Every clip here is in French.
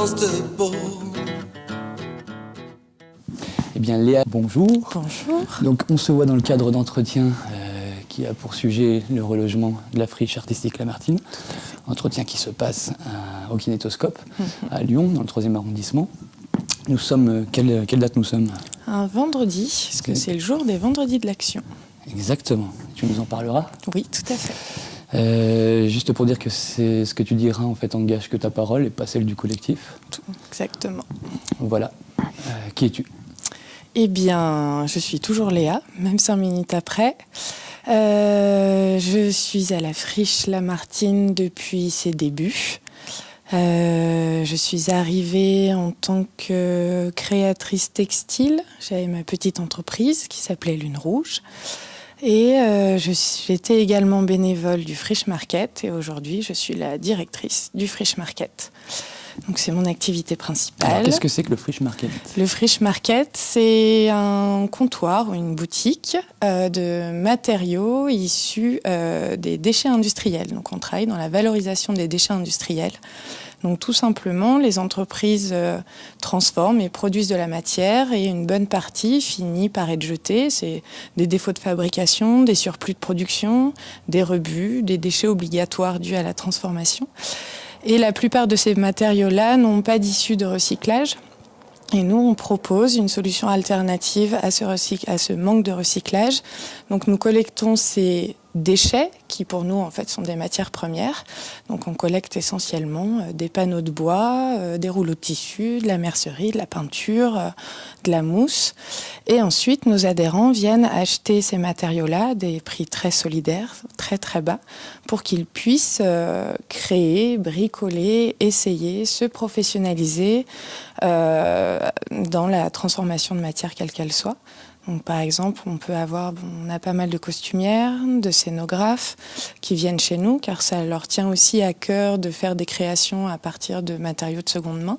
irresistible. Eh bien Léa, bonjour. Bonjour. Donc on se voit dans le cadre d'entretien qui a pour sujet le relogement de la friche artistique Lamartine. Entretien qui se passe au Kinétoscope à Lyon, dans le 3e arrondissement. Nous sommes, quelle date nous sommes? Un vendredi, parce que c'est le jour des vendredis de l'action. Exactement. Tu nous en parleras? Oui, tout à fait. Juste pour dire que c'est ce que tu diras en fait engage que ta parole et pas celle du collectif. Exactement. Voilà. Qui es-tu? Eh bien, je suis toujours Léa, même 5 minutes après. Je suis à la friche Lamartine depuis ses débuts. Je suis arrivée en tant que créatrice textile. J'avais ma petite entreprise qui s'appelait Lune Rouge. Et j'étais également bénévole du Frisch Market. Et aujourd'hui, je suis la directrice du Frisch Market. Donc c'est mon activité principale. Alors, qu'est-ce que c'est que le Frisch Market? Le Frisch Market, c'est un comptoir ou une boutique de matériaux issus des déchets industriels. Donc on travaille dans la valorisation des déchets industriels. Donc tout simplement, les entreprises transforment et produisent de la matière et une bonne partie finit par être jetée. C'est des défauts de fabrication, des surplus de production, des rebuts, des déchets obligatoires dus à la transformation. Et la plupart de ces matériaux-là n'ont pas d'issue de recyclage. Et nous, on propose une solution alternative à ce manque de recyclage. Donc nous collectons ces déchets qui pour nous en fait sont des matières premières. Donc on collecte essentiellement des panneaux de bois, des rouleaux de tissu, de la mercerie, de la peinture, de la mousse. Et ensuite nos adhérents viennent acheter ces matériaux-là à des prix très solidaires, très très bas, pour qu'ils puissent créer, bricoler, essayer, se professionnaliser dans la transformation de matière quelle qu'elle soit. Donc, par exemple, on a pas mal de costumières, de scénographes qui viennent chez nous, car ça leur tient aussi à cœur de faire des créations à partir de matériaux de seconde main.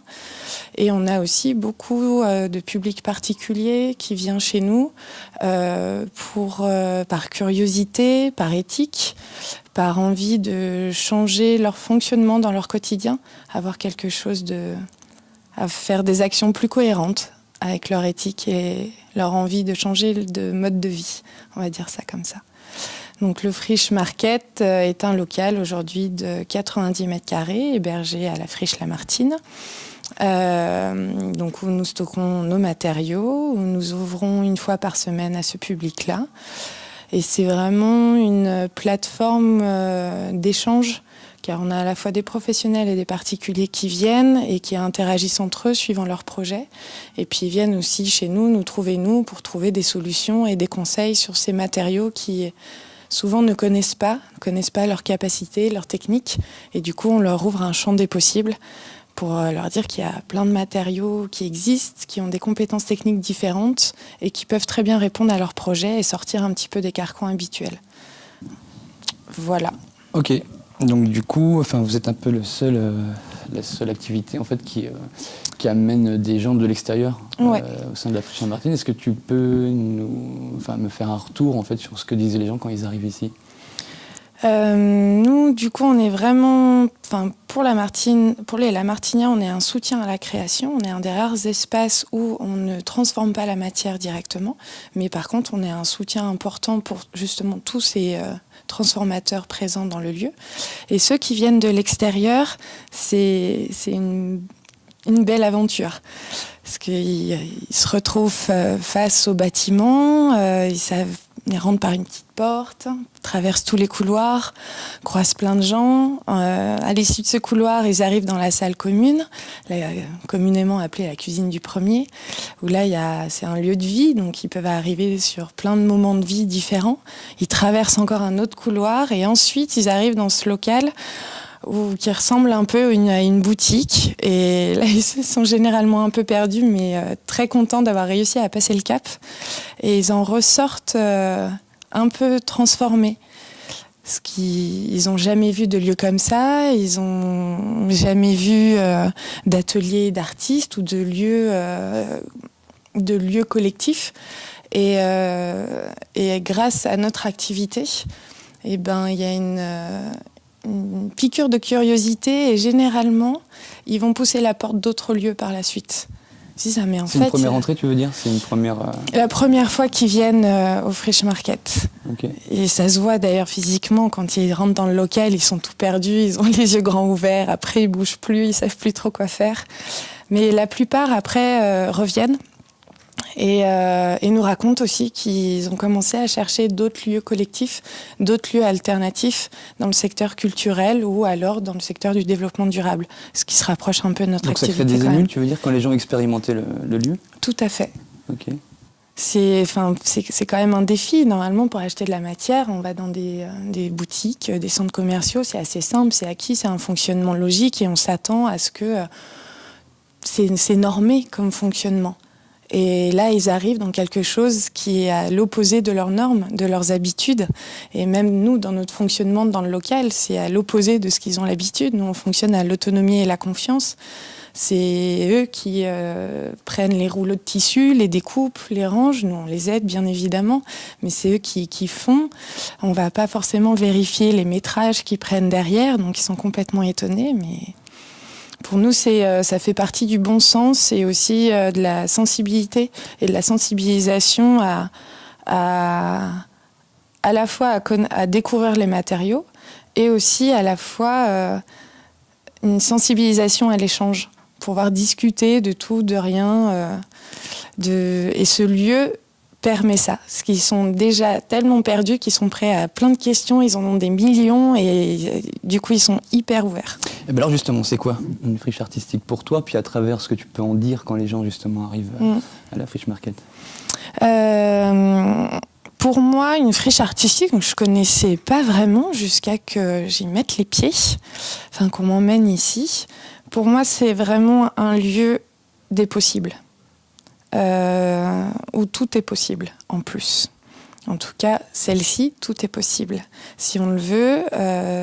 Et on a aussi beaucoup de public particulier qui vient chez nous par curiosité, par éthique, par envie de changer leur fonctionnement dans leur quotidien, à faire des actions plus cohérentes avec leur éthique et leur envie de changer de mode de vie, on va dire ça comme ça. Donc le Frisch Market est un local aujourd'hui de 90 mètres carrés, hébergé à la friche Lamartine, donc où nous stockons nos matériaux, où nous ouvrons une fois par semaine à ce public-là. Et c'est vraiment une plateforme d'échange, car on a à la fois des professionnels et des particuliers qui viennent et qui interagissent entre eux suivant leurs projets. Et puis ils viennent aussi chez nous trouver pour trouver des solutions et des conseils sur ces matériaux qui souvent ne connaissent pas leurs capacités, leurs techniques. Et du coup, on leur ouvre un champ des possibles pour leur dire qu'il y a plein de matériaux qui existent, qui ont des compétences techniques différentes et qui peuvent très bien répondre à leurs projets et sortir un petit peu des carcans habituels. Voilà. Ok. Donc du coup, vous êtes un peu la seule activité en fait qui amène des gens de l'extérieur au sein de la friche Lamartine. Est-ce que tu peux me faire un retour en fait sur ce que disaient les gens quand ils arrivent ici? Nous, du coup, on est vraiment, pour les Lamartiniens, on est un soutien à la création. On est un des rares espaces où on ne transforme pas la matière directement, mais par contre, on est un soutien important pour justement tous ces transformateurs présents dans le lieu. Et ceux qui viennent de l'extérieur, c'est une belle aventure. Parce qu'ils se retrouvent face au bâtiment, ils rentrent par une petite porte, traversent tous les couloirs, croisent plein de gens. À l'issue de ce couloir, ils arrivent dans la salle commune, communément appelée la cuisine du premier, où là, c'est un lieu de vie, donc ils peuvent arriver sur plein de moments de vie différents. Ils traversent encore un autre couloir et ensuite, ils arrivent dans ce local qui ressemble un peu à une boutique. Et là, ils sont généralement un peu perdus, mais très contents d'avoir réussi à passer le cap. Et ils en ressortent un peu transformés. Parce qu'ils n'ont jamais vu de lieu comme ça, ils n'ont jamais vu d'ateliers d'artistes ou de lieux collectifs. Et grâce à notre activité, il y a une piqûre de curiosité et généralement, ils vont pousser la porte d'autres lieux par la suite. C'est ça, mais en fait, une première entrée, tu veux dire? C'est une première... La première fois qu'ils viennent au Frisch Market. Okay. Et ça se voit d'ailleurs physiquement, quand ils rentrent dans le local, ils sont tout perdus, ils ont les yeux grands ouverts, après ils bougent plus, ils savent plus trop quoi faire. Mais la plupart après reviennent et nous racontent aussi qu'ils ont commencé à chercher d'autres lieux collectifs, d'autres lieux alternatifs dans le secteur culturel ou alors dans le secteur du développement durable, ce qui se rapproche un peu de notre Donc activité. Donc ça crée des émules, tu veux dire, quand les gens expérimentaient le lieu? Tout à fait. Ok. C'est quand même un défi. Normalement, pour acheter de la matière, on va dans des boutiques, des centres commerciaux. C'est assez simple, c'est acquis, c'est un fonctionnement logique et on s'attend à ce que c'est normé comme fonctionnement. Et là, ils arrivent dans quelque chose qui est à l'opposé de leurs normes, de leurs habitudes. Et même nous, dans notre fonctionnement dans le local, c'est à l'opposé de ce qu'ils ont l'habitude. Nous, on fonctionne à l'autonomie et la confiance. C'est eux qui prennent les rouleaux de tissu, les découpent, les rangent. Nous, on les aide, bien évidemment, mais c'est eux qui font. On ne va pas forcément vérifier les métrages qu'ils prennent derrière, donc ils sont complètement étonnés. Mais pour nous, ça fait partie du bon sens et aussi de la sensibilité et de la sensibilisation à la fois à découvrir les matériaux et aussi à la fois une sensibilisation à l'échange. Pouvoir discuter de tout, de rien. Et ce lieu permet ça. Parce qu'ils sont déjà tellement perdus qu'ils sont prêts à plein de questions, ils en ont des millions et du coup ils sont hyper ouverts. Et ben alors justement, c'est quoi une friche artistique pour toi? Puis à travers ce que tu peux en dire quand les gens justement arrivent à la Frisch Market. Pour moi, une friche artistique, je ne connaissais pas vraiment jusqu'à que j'y mette les pieds, enfin qu'on m'emmène ici. Pour moi, c'est vraiment un lieu des possibles, où tout est possible en plus. En tout cas, celle-ci, tout est possible. Si on le veut,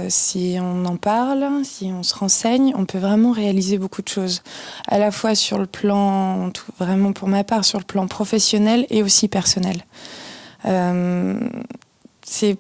si on en parle, si on se renseigne, on peut vraiment réaliser beaucoup de choses. À la fois sur le plan, vraiment pour ma part, sur le plan professionnel et aussi personnel.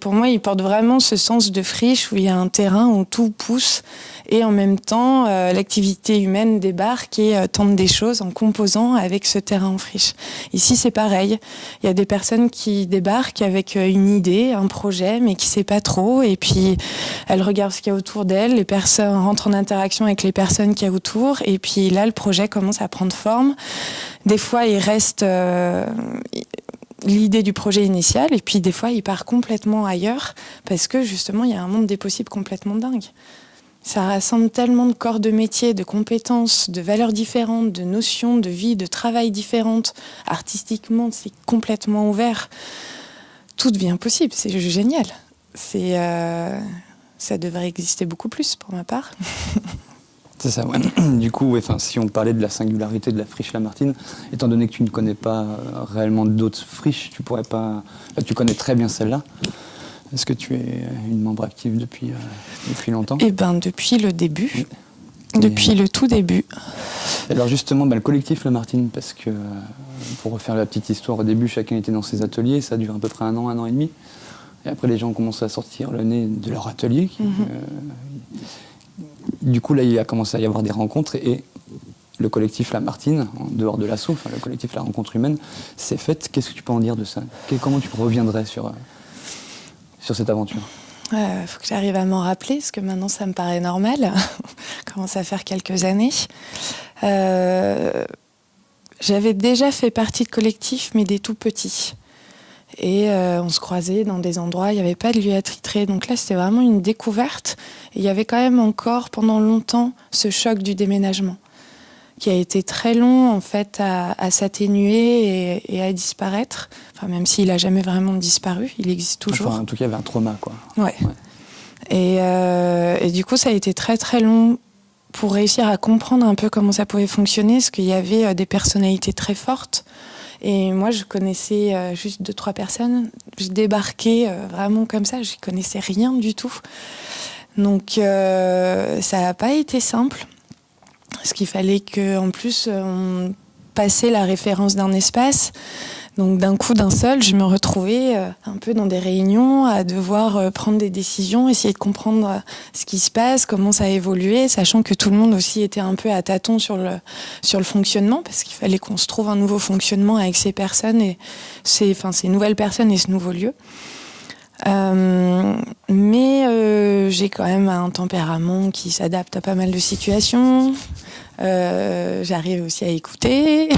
Pour moi, il porte vraiment ce sens de friche où il y a un terrain où tout pousse et en même temps, l'activité humaine débarque et tente des choses en composant avec ce terrain en friche. Ici, c'est pareil. Il y a des personnes qui débarquent avec une idée, un projet, mais qui ne savent pas trop. Et puis, elles regardent ce qu'il y a autour d'elles. Les personnes rentrent en interaction avec les personnes qu'il y a autour. Et puis là, le projet commence à prendre forme. Des fois, il reste... l'idée du projet initial et puis des fois il part complètement ailleurs parce que justement il y a un monde des possibles complètement dingue. Ça rassemble tellement de corps de métier, de compétences, de valeurs différentes, de notions de vie, de travail différentes. Artistiquement, c'est complètement ouvert. Tout devient possible, c'est génial. Ça devrait exister beaucoup plus pour ma part. C'est ça, ouais. Du coup, si on parlait de la singularité de la friche Lamartine, étant donné que tu ne connais pas réellement d'autres friches, tu connais très bien celle-là. Est-ce que tu es une membre active depuis longtemps? Eh bien, depuis le début. Depuis le tout début. Alors justement, le collectif Lamartine, parce que pour refaire la petite histoire, au début, chacun était dans ses ateliers, ça dure à peu près un an et demi. Et après, les gens ont commencé à sortir le nez de leur atelier. Du coup, là, il a commencé à y avoir des rencontres et le collectif Lamartine, en dehors de l'assaut, le collectif La Rencontre Humaine, s'est fait. Qu'est-ce que tu peux en dire de ça? Comment tu reviendrais sur cette aventure? Faut que j'arrive à m'en rappeler, parce que maintenant, ça me paraît normal. Ça commence à faire quelques années. J'avais déjà fait partie de collectifs, mais des tout petits. Et on se croisait dans des endroits, il n'y avait pas de lieu attitré. Donc là, c'était vraiment une découverte. Et il y avait quand même encore, pendant longtemps, ce choc du déménagement, qui a été très long, en fait, à s'atténuer et à disparaître. Enfin, même s'il n'a jamais vraiment disparu, il existe toujours. Enfin, en tout cas, il y avait un trauma, quoi. Ouais. Et du coup, ça a été très, très long pour réussir à comprendre un peu comment ça pouvait fonctionner, parce qu'il y avait des personnalités très fortes. Et moi, je connaissais juste 2-3 personnes. Je débarquais vraiment comme ça, je ne connaissais rien du tout. Donc, ça n'a pas été simple. Parce qu'il fallait qu'en plus, on passait la référence d'un espace. Donc d'un coup, d'un seul, je me retrouvais un peu dans des réunions à devoir prendre des décisions, essayer de comprendre ce qui se passe, comment ça a évolué, sachant que tout le monde aussi était un peu à tâtons sur le fonctionnement, parce qu'il fallait qu'on se trouve un nouveau fonctionnement avec ces personnes et ces nouvelles personnes et ce nouveau lieu. Mais j'ai quand même un tempérament qui s'adapte à pas mal de situations. J'arrive aussi à écouter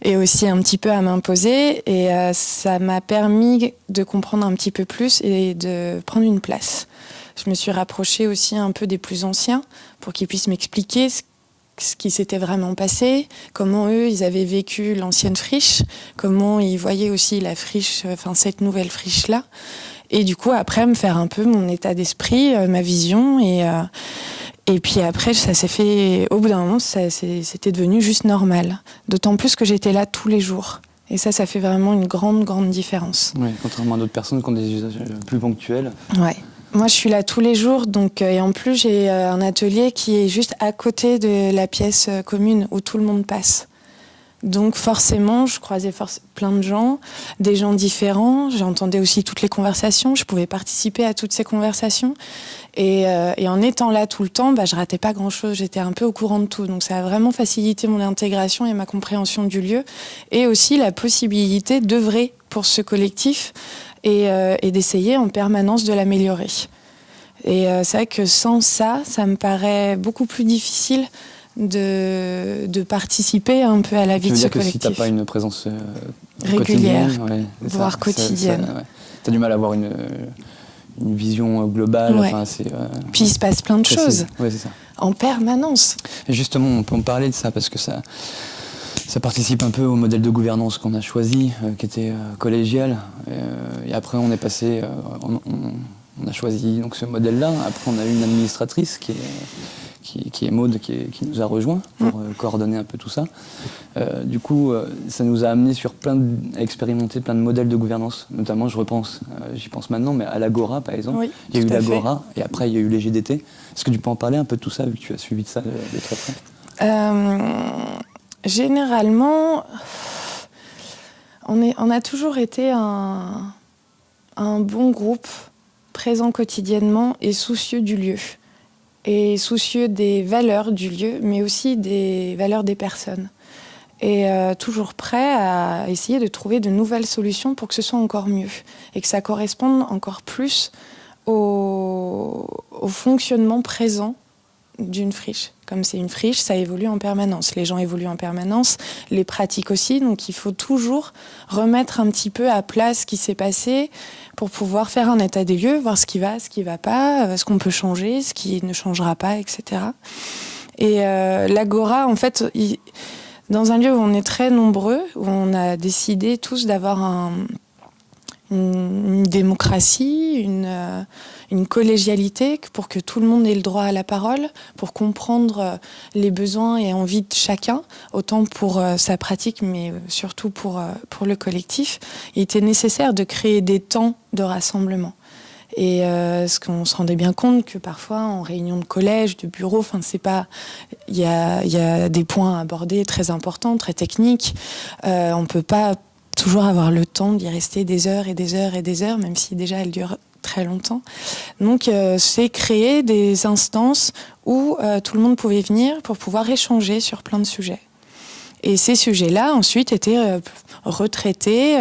et aussi un petit peu à m'imposer. Et ça m'a permis de comprendre un petit peu plus et de prendre une place. Je me suis rapprochée aussi un peu des plus anciens pour qu'ils puissent m'expliquer ce qui s'était vraiment passé, comment eux, ils avaient vécu l'ancienne friche, comment ils voyaient aussi la friche, cette nouvelle friche-là. Et du coup, après, me faire un peu mon état d'esprit, ma vision. Et puis après, ça s'est fait, au bout d'un moment, c'était devenu juste normal. D'autant plus que j'étais là tous les jours. Et ça fait vraiment une grande, grande différence. Oui, contrairement à d'autres personnes qui ont des usages plus ponctuels. Ouais. Moi, je suis là tous les jours, donc, et en plus, j'ai un atelier qui est juste à côté de la pièce commune où tout le monde passe. Donc forcément, je croisais plein de gens, des gens différents. J'entendais aussi toutes les conversations. Je pouvais participer à toutes ces conversations. Et en étant là tout le temps, je ratais pas grand-chose. J'étais un peu au courant de tout. Donc ça a vraiment facilité mon intégration et ma compréhension du lieu. Et aussi la possibilité d'œuvrer pour ce collectif et d'essayer en permanence de l'améliorer. Et c'est vrai que sans ça, ça me paraît beaucoup plus difficile de participer un peu à la vie de ce collectif. Que si tu n'as pas une présence régulière, voire quotidienne. Tu as du mal à avoir une vision globale. Ouais. Puis il se passe plein de choses c'est ça. En permanence. Et justement, on peut en parler de ça parce que ça participe un peu au modèle de gouvernance qu'on a choisi, qui était collégial. Et après, on est passé... on a choisi donc, ce modèle-là. Après, on a eu une administratrice qui est Maud, qui nous a rejoints pour coordonner un peu tout ça. Du coup, ça nous a amené à expérimenter plein de modèles de gouvernance. Notamment, j'y pense maintenant, mais à l'Agora, par exemple. Oui, il y a eu l'Agora, et après, il y a eu les GDT. Est-ce que tu peux en parler un peu de tout ça, vu que tu as suivi de ça de très près? Généralement, on a toujours été un bon groupe, présent quotidiennement et soucieux du lieu. Et soucieux des valeurs du lieu, mais aussi des valeurs des personnes. Et toujours prêt à essayer de trouver de nouvelles solutions pour que ce soit encore mieux. Et que ça corresponde encore plus au fonctionnement présent d'une friche. Comme c'est une friche, ça évolue en permanence. Les gens évoluent en permanence, les pratiques aussi. Donc il faut toujours remettre un petit peu à plat ce qui s'est passé pour pouvoir faire un état des lieux, voir ce qui va pas, ce qu'on peut changer, ce qui ne changera pas, etc. Et l'Agora, en fait, dans un lieu où on est très nombreux, où on a décidé tous d'avoir une démocratie, une collégialité pour que tout le monde ait le droit à la parole, pour comprendre les besoins et envies de chacun, autant pour sa pratique, mais surtout pour le collectif. Il était nécessaire de créer des temps de rassemblement. Et ce qu'on se rendait bien compte que parfois, en réunion de collège, de bureau, il y a des points à aborder très importants, très techniques. On ne peut pas toujours avoir le temps d'y rester des heures et des heures et des heures, même si déjà elles durent très longtemps. Donc c'est créer des instances où tout le monde pouvait venir pour pouvoir échanger sur plein de sujets. Et ces sujets-là, ensuite, étaient retraités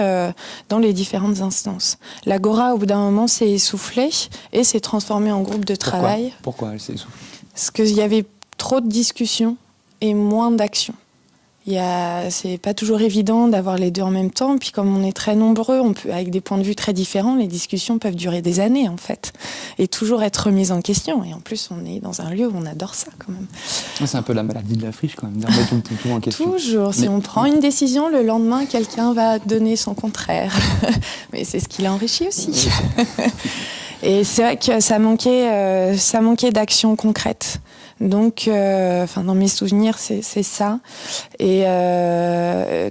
dans les différentes instances. L'Agora, au bout d'un moment, s'est essoufflée et s'est transformée en groupe de travail. Pourquoi elle s'est essoufflée? Parce qu'il y avait trop de discussions et moins d'actions. C'est pas toujours évident d'avoir les deux en même temps. Puis comme on est très nombreux, avec des points de vue très différents, les discussions peuvent durer des années en fait. Et toujours être remises en question. Et en plus, on est dans un lieu où on adore ça quand même. C'est un peu la maladie de la friche quand même, de remettre tout en question. Toujours. Si on prend une décision, le lendemain, quelqu'un va donner son contraire. Mais c'est ce qui l'enrichit aussi. Et c'est vrai que ça manquait d'actions concrètes. Donc, dans mes souvenirs, c'est ça. Et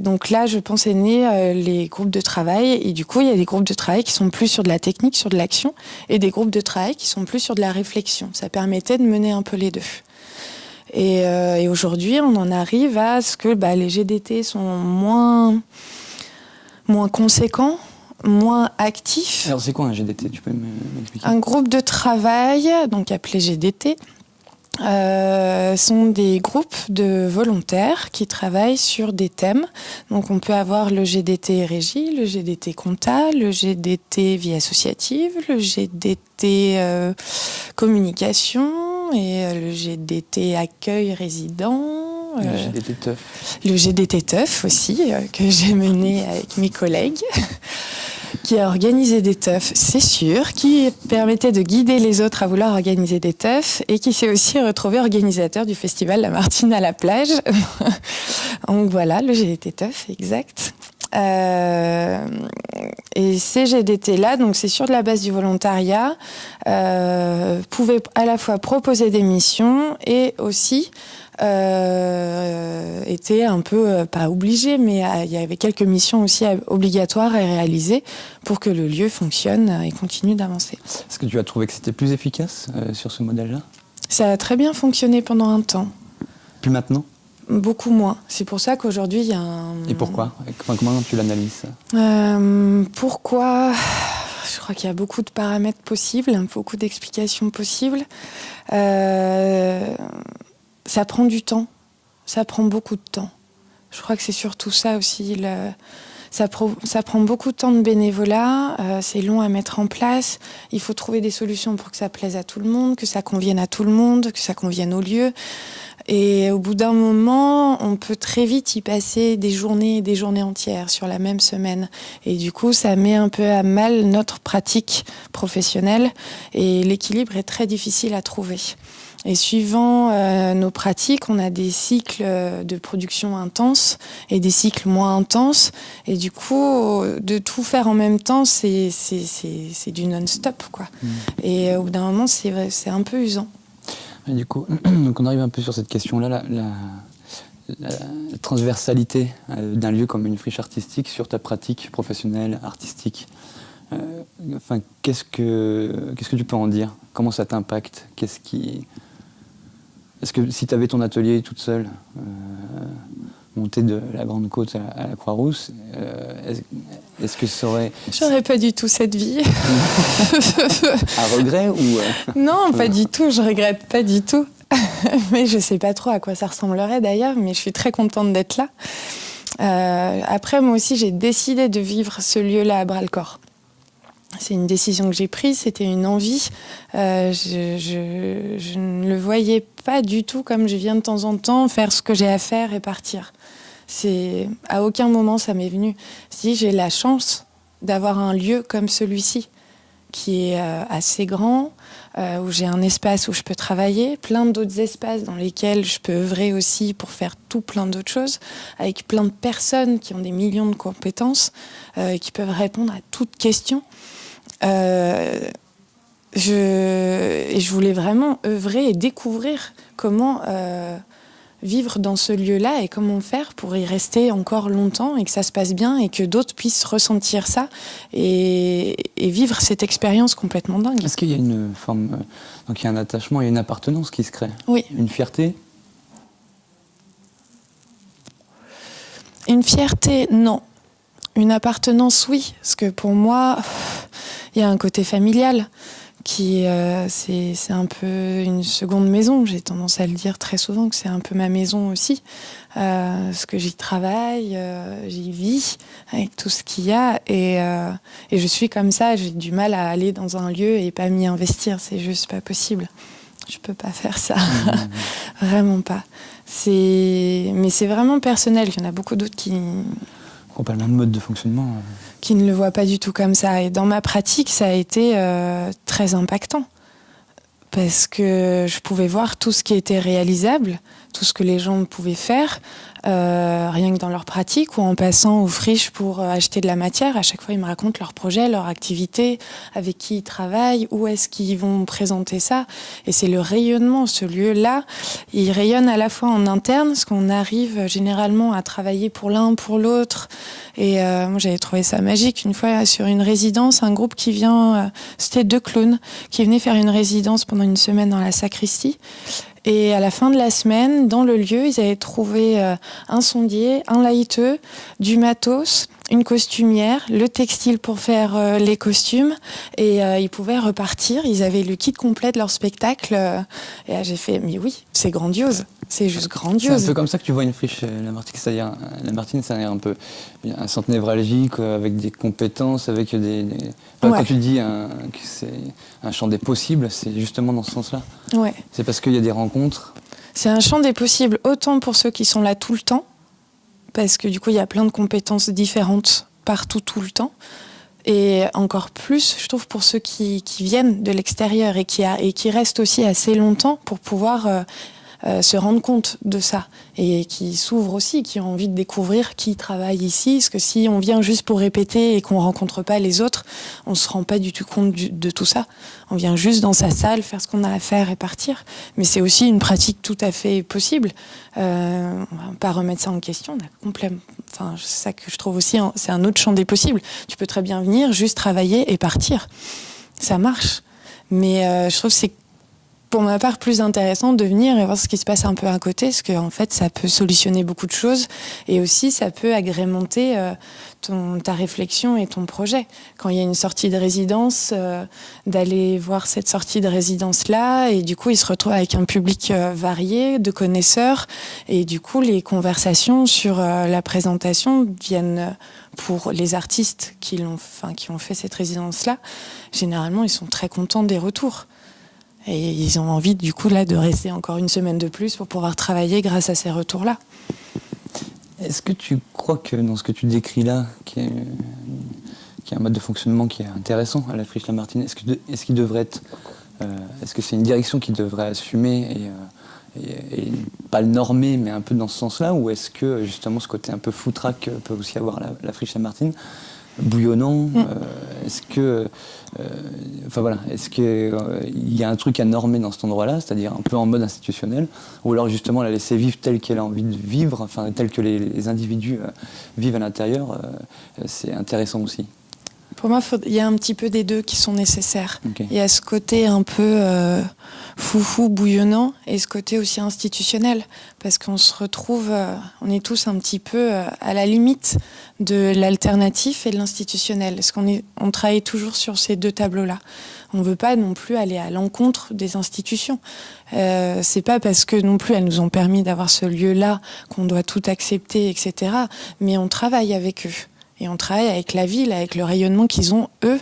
donc là, je pense, est né les groupes de travail. Et du coup, il y a des groupes de travail qui sont plus sur de la technique, sur de l'action, et des groupes de travail qui sont plus sur de la réflexion. Ça permettait de mener un peu les deux. Et aujourd'hui, on en arrive à ce que les GDT sont moins moins conséquent, moins actif. Alors c'est quoi un GDT? Tu peux m'expliquer? Un groupe de travail, donc appelé GDT, sont des groupes de volontaires qui travaillent sur des thèmes. Donc on peut avoir le GDT régie, le GDT compta, le GDT vie associative, le GDT communication et le GDT accueil résident. Le GDT teuf. Le GDT teuf aussi, que j'ai mené avec mes collègues. Qui a organisé des teufs, c'est sûr, qui permettait de guider les autres à vouloir organiser des teufs et qui s'est aussi retrouvé organisateur du festival La Martine à la plage. Donc voilà, le GDT teuf, exact. Et ces GDT-là, donc c'est sur de la base du volontariat, pouvaient à la fois proposer des missions et aussi était un peu, pas obligé, mais il y avait quelques missions aussi obligatoires à réaliser pour que le lieu fonctionne et continue d'avancer. Est-ce que tu as trouvé que c'était plus efficace sur ce modèle-là? Ça a très bien fonctionné pendant un temps. Plus maintenant? Beaucoup moins. C'est pour ça qu'aujourd'hui, il y a un... Et pourquoi? Comment tu l'analyses? Pourquoi? Je crois qu'il y a beaucoup de paramètres possibles, beaucoup d'explications possibles. Ça prend du temps, ça prend beaucoup de temps. Je crois que c'est surtout ça aussi. Ça prend beaucoup de temps de bénévolat, c'est long à mettre en place. Il faut trouver des solutions pour que ça plaise à tout le monde, que ça convienne à tout le monde, que ça convienne au lieu. Et au bout d'un moment, on peut très vite y passer des journées et des journées entières sur la même semaine. Et du coup, ça met un peu à mal notre pratique professionnelle. Et l'équilibre est très difficile à trouver. Et suivant nos pratiques, on a des cycles de production intenses et des cycles moins intenses. Et du coup, de tout faire en même temps, c'est du non-stop, quoi. Et au bout d'un moment, c'est un peu usant. Et du coup, donc on arrive un peu sur cette question-là, la transversalité d'un lieu comme une friche artistique sur ta pratique professionnelle, artistique. Qu'est-ce que tu peux en dire? Comment ça t'impacte? Est-ce que si tu avais ton atelier toute seule, monté de la Grande Côte à la Croix-Rousse, est-ce que ça aurait... J'aurais pas du tout cette vie. Un regret ou... Non, pas du tout, je regrette pas du tout. Mais je sais pas trop à quoi ça ressemblerait d'ailleurs, mais je suis très contente d'être là. Après, moi aussi, j'ai décidé de vivre ce lieu-là à bras-le-corps. C'est une décision que j'ai prise, c'était une envie. Je ne le voyais pas du tout comme je viens de temps en temps faire ce que j'ai à faire et partir. À aucun moment ça m'est venu. Si j'ai la chance d'avoir un lieu comme celui-ci, qui est assez grand, où j'ai un espace où je peux travailler, plein d'autres espaces dans lesquels je peux œuvrer aussi pour faire tout plein d'autres choses, avec plein de personnes qui ont des millions de compétences, qui peuvent répondre à toute question. Je voulais vraiment œuvrer et découvrir comment vivre dans ce lieu-là et comment faire pour y rester encore longtemps et que ça se passe bien et que d'autres puissent ressentir ça et vivre cette expérience complètement dingue. Est-ce qu'il y a une forme... donc il y a un attachement, il y a une appartenance qui se crée? Oui. Une fierté? Une fierté, non. Une appartenance, oui. Parce que pour moi, il y a un côté familial qui c'est un peu une seconde maison. J'ai tendance à le dire très souvent que c'est un peu ma maison aussi. Parce que j'y travaille, j'y vis avec tout ce qu'il y a. Et je suis comme ça, j'ai du mal à aller dans un lieu et pas m'y investir. C'est juste pas possible. Je peux pas faire ça. Vraiment pas. Mais c'est vraiment personnel. Il y en a beaucoup d'autres qui... On parle même de mode de fonctionnement. Qui ne le voient pas du tout comme ça. Et dans ma pratique, ça a été très impactant. Parce que je pouvais voir tout ce qui était réalisable, tout ce que les gens pouvaient faire, rien que dans leur pratique ou en passant aux friches pour acheter de la matière. À chaque fois, ils me racontent leur projet, leur activité, avec qui ils travaillent, où est-ce qu'ils vont présenter ça. Et c'est le rayonnement, ce lieu-là. Il rayonne à la fois en interne, parce qu'on arrive généralement à travailler pour l'un, pour l'autre. Et moi, j'avais trouvé ça magique. Une fois, sur une résidence, un groupe qui vient... c'était 2 clowns qui venaient faire une résidence pendant une semaine dans la sacristie. Et à la fin de la semaine, dans le lieu, ils avaient trouvé un sondier, un lighteux, du matos, une costumière, le textile pour faire les costumes, et ils pouvaient repartir. Ils avaient le kit complet de leur spectacle. Et là, j'ai fait, mais oui, c'est grandiose. C'est juste grandiose. C'est un peu comme ça que tu vois une friche Lamartine, c'est-à-dire Lamartine, c'est un peu un centre névralgique avec des compétences, avec des... Enfin, quand tu dis que c'est un champ des possibles, c'est justement dans ce sens-là. Ouais. C'est parce qu'il y a des rencontres. C'est un champ des possibles autant pour ceux qui sont là tout le temps, parce que du coup il y a plein de compétences différentes partout tout le temps. Et encore plus, je trouve, pour ceux qui viennent de l'extérieur et qui restent aussi assez longtemps pour pouvoir se rendre compte de ça, et qui s'ouvrent aussi, qui ont envie de découvrir qui travaille ici, parce que si on vient juste pour répéter et qu'on rencontre pas les autres, on se rend pas du tout compte de tout ça. On vient juste dans sa salle, faire ce qu'on a à faire et partir. Mais c'est aussi une pratique tout à fait possible. On va pas remettre ça en question. Enfin, c'est ça que je trouve aussi, c'est un autre champ des possibles. Tu peux très bien venir, juste travailler et partir. Ça marche. Mais je trouve que c'est pour ma part plus intéressant de venir et voir ce qui se passe un peu à côté, parce qu'en fait ça peut solutionner beaucoup de choses, et aussi ça peut agrémenter ta réflexion et ton projet. Quand il y a une sortie de résidence, d'aller voir cette sortie de résidence-là, et du coup ils se retrouvent avec un public varié, de connaisseurs, et du coup les conversations sur la présentation viennent pour les artistes qui ont fait cette résidence-là. Généralement ils sont très contents des retours. Et ils ont envie, du coup, là, de rester encore une semaine de plus pour pouvoir travailler grâce à ces retours-là. Est-ce que tu crois que dans ce que tu décris là, qui est un mode de fonctionnement qui est intéressant à la friche Lamartine, est-ce qu'il devrait être... est-ce que c'est une direction qui devrait assumer et pas le normer, mais un peu dans ce sens-là, ou est-ce que, justement, ce côté un peu foutraque peut aussi avoir la friche Lamartine, bouillonnant, est-ce que est-ce qu'il y a un truc à normer dans cet endroit-là, c'est-à-dire un peu en mode institutionnel, ou alors justement la laisser vivre telle qu'elle a envie de vivre, enfin telle que les individus vivent à l'intérieur, c'est intéressant aussi. Pour moi, il y a un petit peu des deux qui sont nécessaires. Okay. Il y a ce côté un peu foufou, bouillonnant, et ce côté aussi institutionnel, parce qu'on se retrouve, on est tous un petit peu à la limite de l'alternatif et de l'institutionnel. Parce on travaille toujours sur ces deux tableaux-là. On ne veut pas non plus aller à l'encontre des institutions. C'est pas parce que non plus elles nous ont permis d'avoir ce lieu-là qu'on doit tout accepter, etc. Mais on travaille avec eux. Et on travaille avec la ville, avec le rayonnement qu'ils ont, eux.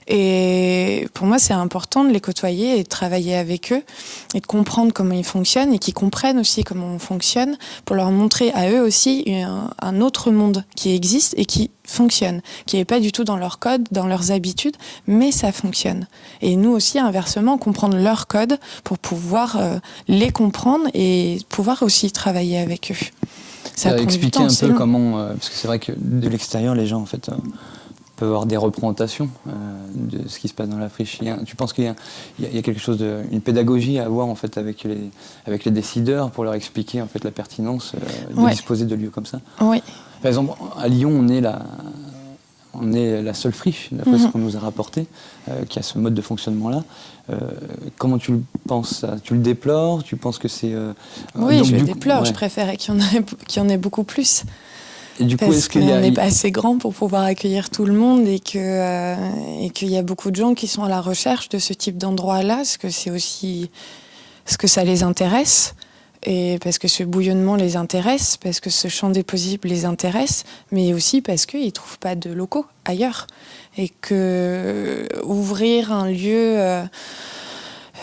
Et pour moi, c'est important de les côtoyer et de travailler avec eux et de comprendre comment ils fonctionnent et qu'ils comprennent aussi comment on fonctionne pour leur montrer à eux aussi un autre monde qui existe et qui fonctionne, qui n'est pas du tout dans leur code, dans leurs habitudes, mais ça fonctionne. Et nous aussi, inversement, comprendre leur code pour pouvoir les comprendre et pouvoir aussi travailler avec eux. Ça expliquer un peu comment, parce que c'est vrai que de l'extérieur, les gens en fait peuvent avoir des représentations de ce qui se passe dans la friche. Tu penses qu'il y a quelque chose une pédagogie à avoir en fait avec les décideurs pour leur expliquer en fait la pertinence de disposer de lieux comme ça. Oui. Par exemple, à Lyon, on est la seule friche, d'après ce qu'on nous a rapporté, qui a ce mode de fonctionnement-là. Comment tu le penses ça ? Tu le déplores ? Tu penses que c'est... Oui, donc, je le déplore. Ouais. Je préférais qu'il y en ait beaucoup plus. Et du coup, parce qu'on n'est pas assez grand pour pouvoir accueillir tout le monde et qu'il y a beaucoup de gens qui sont à la recherche de ce type d'endroit-là, parce que c'est aussi... parce que ça les intéresse. Et parce que ce bouillonnement les intéresse, parce que ce champ des possibles les intéresse, mais aussi parce qu'ils ne trouvent pas de locaux ailleurs. Et que ouvrir un lieu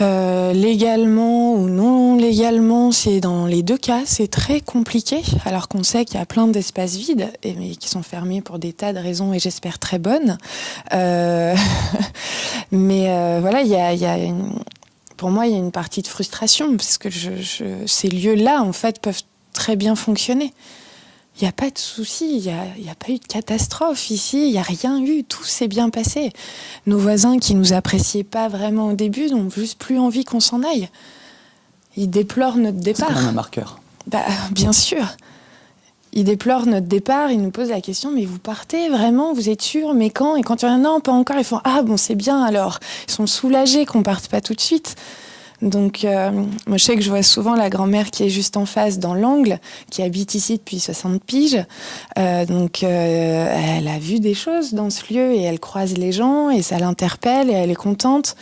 légalement ou non légalement, c'est dans les deux cas, c'est très compliqué, alors qu'on sait qu'il y a plein d'espaces vides, mais qui sont fermés pour des tas de raisons, et j'espère très bonnes. Mais voilà, il y a pour moi, il y a une partie de frustration, parce que ces lieux-là, en fait, peuvent très bien fonctionner. Il n'y a pas de souci, il n'y a pas eu de catastrophe ici, il n'y a rien eu, tout s'est bien passé. Nos voisins qui ne nous appréciaient pas vraiment au début n'ont juste plus envie qu'on s'en aille. Ils déplorent notre départ. C'est quand même un marqueur. Bien sûr. Ils déplorent notre départ, ils nous posent la question, mais vous partez vraiment, vous êtes sûr, mais quand ? Et quand tu dis non, pas encore, ils font ah bon, c'est bien alors. Ils sont soulagés qu'on parte pas tout de suite. Donc, moi, je sais que je vois souvent la grand-mère qui est juste en face, dans l'angle, qui habite ici depuis 60 piges. Elle a vu des choses dans ce lieu et elle croise les gens et ça l'interpelle et elle est contente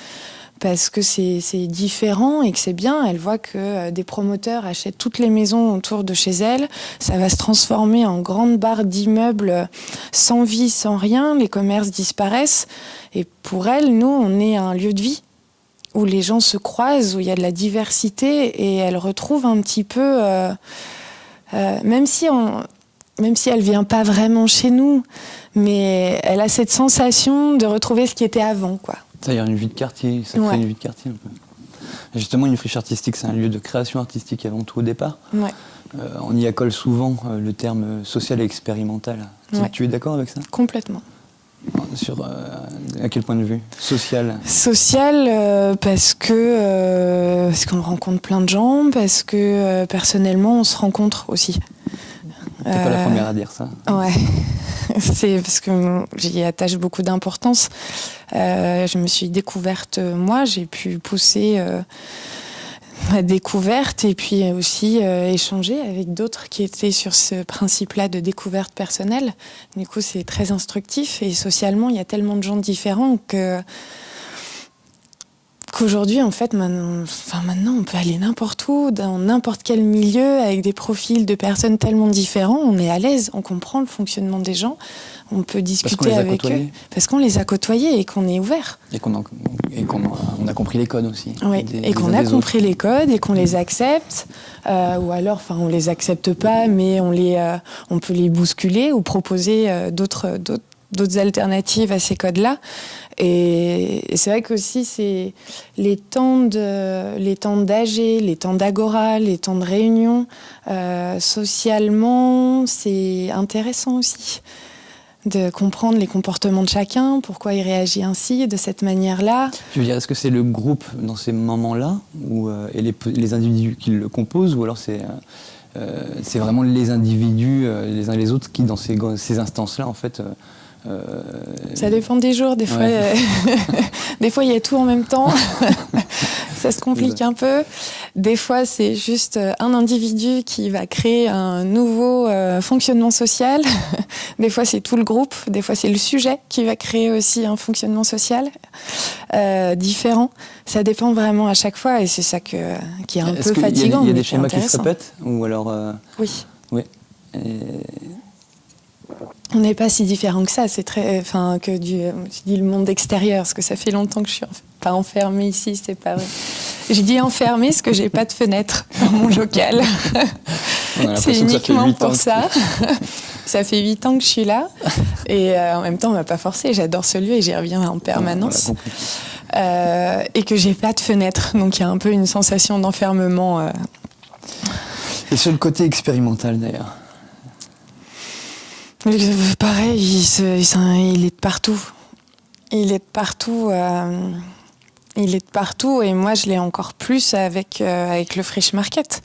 parce que c'est différent et que c'est bien. Elle voit que des promoteurs achètent toutes les maisons autour de chez elle. Ça va se transformer en grande barre d'immeubles sans vie, sans rien. Les commerces disparaissent. Et pour elle, nous, on est un lieu de vie où les gens se croisent, où il y a de la diversité et elle retrouve un petit peu... même si elle vient pas vraiment chez nous, mais elle a cette sensation de retrouver ce qui était avant, quoi. C'est-à-dire une vie de quartier, ça crée une vie de quartier un peu. Et justement, une friche artistique, c'est un lieu de création artistique avant tout au départ. Ouais. On y accole souvent le terme social et expérimental. Ouais. Tu es d'accord avec ça ? Complètement. Sur à quel point de vue ? Social ? Social, parce qu'on rencontre plein de gens, parce que personnellement, on se rencontre aussi. T'es pas la première à dire ça. Ouais, c'est parce que j'y attache beaucoup d'importance. Je me suis découverte, moi, j'ai pu pousser ma découverte et puis aussi échanger avec d'autres qui étaient sur ce principe-là de découverte personnelle. Du coup, c'est très instructif et socialement, il y a tellement de gens différents qu'aujourd'hui, en fait, maintenant, on peut aller n'importe où, dans n'importe quel milieu, avec des profils de personnes tellement différents. On est à l'aise, on comprend le fonctionnement des gens, on peut discuter avec eux. Parce qu'on les a côtoyés et qu'on est ouvert. Et qu'on a compris les codes aussi. Oui, et qu'on a compris les codes et qu'on les accepte. Ou alors, on les accepte pas, mais on peut les bousculer ou proposer d'autres alternatives à ces codes-là. Et c'est vrai qu'aussi, c'est les temps d'AG, les temps d'agora, les temps de réunion, socialement, c'est intéressant aussi de comprendre les comportements de chacun, pourquoi il réagit ainsi, de cette manière-là. Tu veux dire, est-ce que c'est le groupe dans ces moments-là et les individus qui le composent, ou alors c'est vraiment les individus, les uns et les autres, qui, dans ces instances-là, en fait... Ça dépend des jours, des fois, des fois il y a tout en même temps, ça se complique un peu. Des fois c'est juste un individu qui va créer un nouveau fonctionnement social, des fois c'est tout le groupe, des fois c'est le sujet qui va créer aussi un fonctionnement social différent. Ça dépend vraiment à chaque fois et c'est ça qui est un peu fatigant. Il y a des schémas qui se répètent ou alors Oui. Oui. On n'est pas si différent que ça, c'est très, que je dis le monde extérieur, parce que ça fait longtemps que je suis pas enfermée ici, c'est pas vrai. J'ai dit enfermée parce que j'ai pas de fenêtre dans mon local. C'est uniquement pour ça. Ça fait 8 ans que je suis là, et en même temps on m'a pas forcé, j'adore ce lieu et j'y reviens en permanence. Et que j'ai pas de fenêtre, donc il y a un peu une sensation d'enfermement. Et sur le côté expérimental d'ailleurs. Pareil, il est de partout. Il est de partout. Il est de partout et moi je l'ai encore plus avec le Friche Market.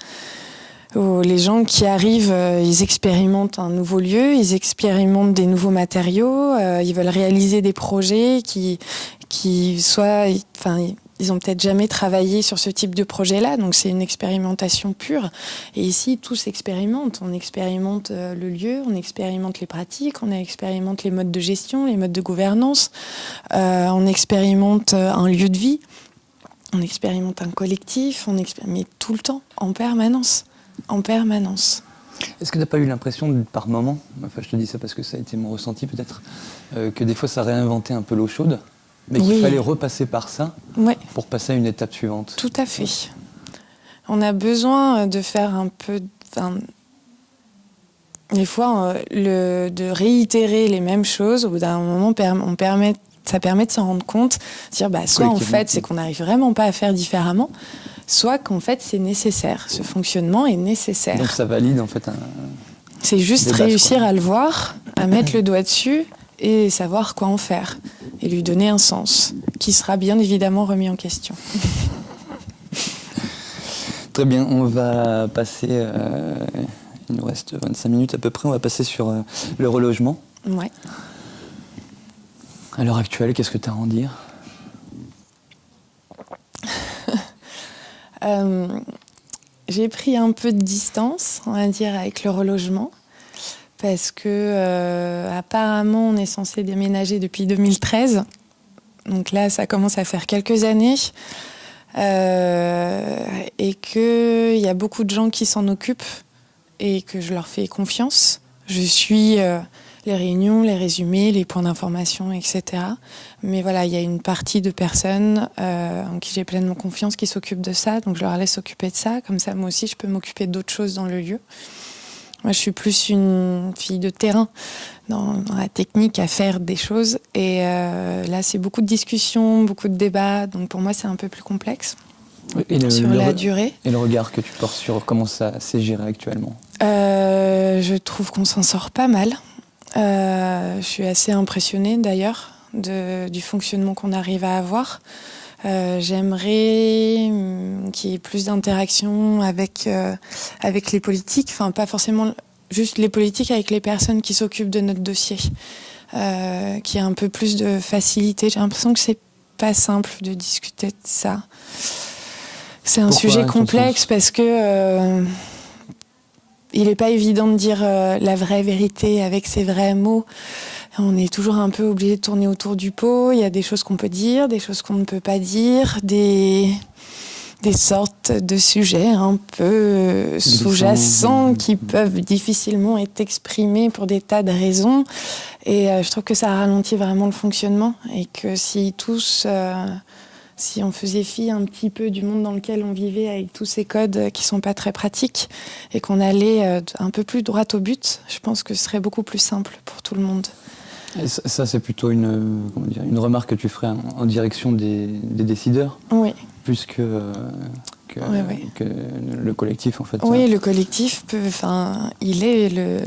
Où les gens qui arrivent, ils expérimentent un nouveau lieu, ils expérimentent des nouveaux matériaux, ils veulent réaliser des projets qui soient... Ils ont peut-être jamais travaillé sur ce type de projet-là, donc c'est une expérimentation pure. Et ici, tout s'expérimente. On expérimente le lieu, on expérimente les pratiques, on expérimente les modes de gestion, les modes de gouvernance, on expérimente un lieu de vie, on expérimente un collectif, mais tout le temps, en permanence. En permanence. Est-ce que tu n'as pas eu l'impression, par moment, je te dis ça parce que ça a été mon ressenti peut-être, que des fois ça réinventait un peu l'eau chaude, mais qu'il fallait repasser par ça pour passer à une étape suivante? Tout à fait. On a besoin de faire un peu... Des fois, de réitérer les mêmes choses, au bout d'un moment, ça permet de s'en rendre compte, de dire, soit en fait, c'est qu'on n'arrive vraiment pas à faire différemment, soit qu'en fait, c'est nécessaire. Ce fonctionnement est nécessaire. Donc ça valide en fait c'est juste réussir à le voir, à mettre le doigt dessus et savoir quoi en faire. Et lui donner un sens, qui sera bien évidemment remis en question. Très bien, on va passer... il nous reste 25 minutes à peu près, on va passer sur le relogement. Ouais. À l'heure actuelle, qu'est-ce que tu as à en dire? J'ai pris un peu de distance, on va dire, avec le relogement, parce que apparemment, on est censé déménager depuis 2013. Donc là, ça commence à faire quelques années. Et qu'il y a beaucoup de gens qui s'en occupent et que je leur fais confiance. Je suis les réunions, les résumés, les points d'information, etc. Mais voilà, il y a une partie de personnes en qui j'ai pleinement confiance qui s'occupent de ça, donc je leur laisse s'occuper de ça. Comme ça, moi aussi, je peux m'occuper d'autres choses dans le lieu. Moi, je suis plus une fille de terrain dans la technique à faire des choses. Et là, c'est beaucoup de discussions, beaucoup de débats. Donc pour moi, c'est un peu plus complexe sur la durée. Et le regard que tu portes sur comment ça s'est géré actuellement? Je trouve qu'on s'en sort pas mal. Je suis assez impressionnée d'ailleurs du fonctionnement qu'on arrive à avoir. J'aimerais qu'il y ait plus d'interaction avec les politiques, enfin pas forcément juste les politiques, avec les personnes qui s'occupent de notre dossier, qu'il y ait un peu plus de facilité. J'ai l'impression que c'est pas simple de discuter de ça. C'est un sujet complexe parce que il n'est pas évident de dire la vraie vérité avec ses vrais mots. On est toujours un peu obligé de tourner autour du pot. Il y a des choses qu'on peut dire, des choses qu'on ne peut pas dire, des sortes de sujets un peu sous-jacents qui peuvent difficilement être exprimés pour des tas de raisons. Et je trouve que ça ralentit vraiment le fonctionnement et que si on faisait fi un petit peu du monde dans lequel on vivait avec tous ces codes qui sont pas très pratiques et qu'on allait un peu plus droit au but, je pense que ce serait beaucoup plus simple pour tout le monde. Et ça, c'est plutôt une remarque que tu ferais en direction des décideurs, oui. Plus que le collectif, en fait. Oui, le collectif il est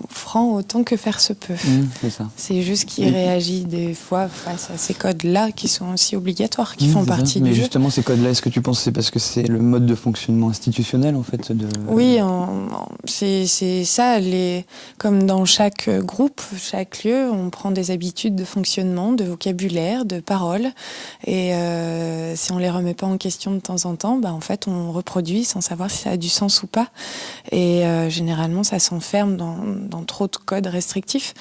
franc autant que faire se peut. C'est ça. C'est juste qu'il réagit des fois face à ces codes-là qui sont aussi obligatoires, qui font partie du jeu. Mais justement, ces codes-là, est-ce que tu penses que c'est parce que c'est le mode de fonctionnement institutionnel, en fait Oui, c'est ça. Comme dans chaque groupe, chaque lieu, on prend des habitudes de fonctionnement, de vocabulaire, de paroles. Et si on les remet pas en question de temps en temps, en fait, on reproduit sans savoir si ça a du sens ou pas. Et généralement, ça s'enferme dans trop de codes restrictifs